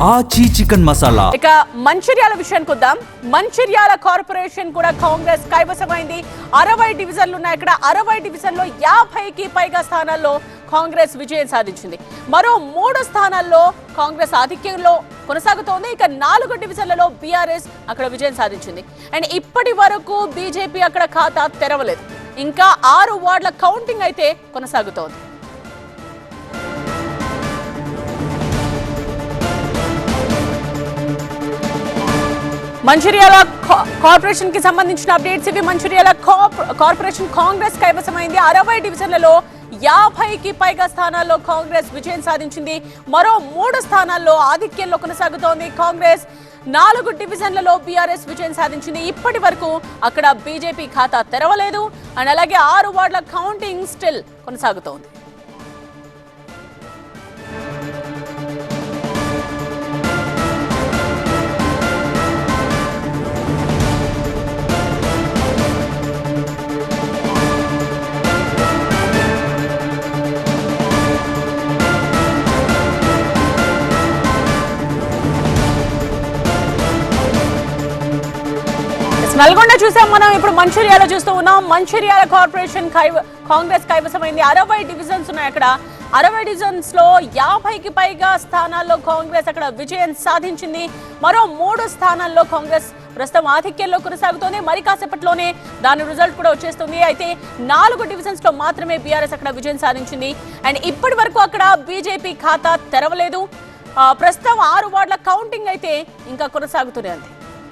ఆచి చికెన్ మసాలా. ఇక మంచిర్యాల విషయానికి వద్దాం. మంచిర్యాల కార్పొరేషన్ కూడా కాంగ్రెస్ కైవసమైంది. 60 డివిజన్లు ఉన్నాయి. ఇక్కడ 60 డివిజన్లో 50కి పైగా స్థానాల్లో కాంగ్రెస్ విజయం సాధించింది. మరో 3 స్థానాల్లో కాంగ్రెస్ ఆధిక్యంలో కొనసాగుతోంది. ఇక 4 డివిజన్లలో బీఆర్ఎస్ అక్కడ విజయం సాధించింది. అండ్ ఇప్పటి వరకు బీజేపీ అక్కడ ఖాతా తెరవలేదు. ఇంకా 6 వార్డుల కౌంటింగ్ అయితే కొనసాగుతోంది. మంచిర్యాల కార్పొరేషన్ కి సంబంధించిన అప్డేట్స్ ఇవి. మంచిర్యాల కార్పొరేషన్ కాంగ్రెస్ కైవసమైంది. 60 డివిజన్లలో 50కి పైగా స్థానాల్లో కాంగ్రెస్ విజయం సాధించింది. మరో 3 స్థానాల్లో ఆధిక్యంలో కొనసాగుతోంది కాంగ్రెస్. 4 డివిజన్లలో బీఆర్ఎస్ విజయం సాధించింది. ఇప్పటి వరకు అక్కడ బీజేపీ ఖాతా తెరవలేదు. అండ్ అలాగే 6 వార్డుల కౌంటింగ్ స్టిల్ కొనసాగుతోంది. నల్గొండ చూసాం మనం, ఇప్పుడు మంచిర్యాల చూస్తూ ఉన్నాం. మంచిర్యాల కార్పొరేషన్ కాంగ్రెస్ కైవసమైంది. 60 డివిజన్స్ ఉన్నాయి. అక్కడ 60 డివిజన్స్ లో 50కి పైగా స్థానాల్లో కాంగ్రెస్ అక్కడ విజయం సాధించింది. మరో 3 స్థానాల్లో కాంగ్రెస్ ప్రస్తుతం ఆధిక్యంలో కొనసాగుతోంది. మరి కాసేపట్లోనే దాని రిజల్ట్ కూడా వచ్చేస్తుంది. అయితే 4 డివిజన్స్ లో మాత్రమే బీఆర్ఎస్ అక్కడ విజయం సాధించింది. అండ్ ఇప్పటి వరకు అక్కడ బీజేపీ ఖాతా తెరవలేదు. ప్రస్తుతం 6 వార్డుల కౌంటింగ్ అయితే ఇంకా కొనసాగుతూనే ఉంది.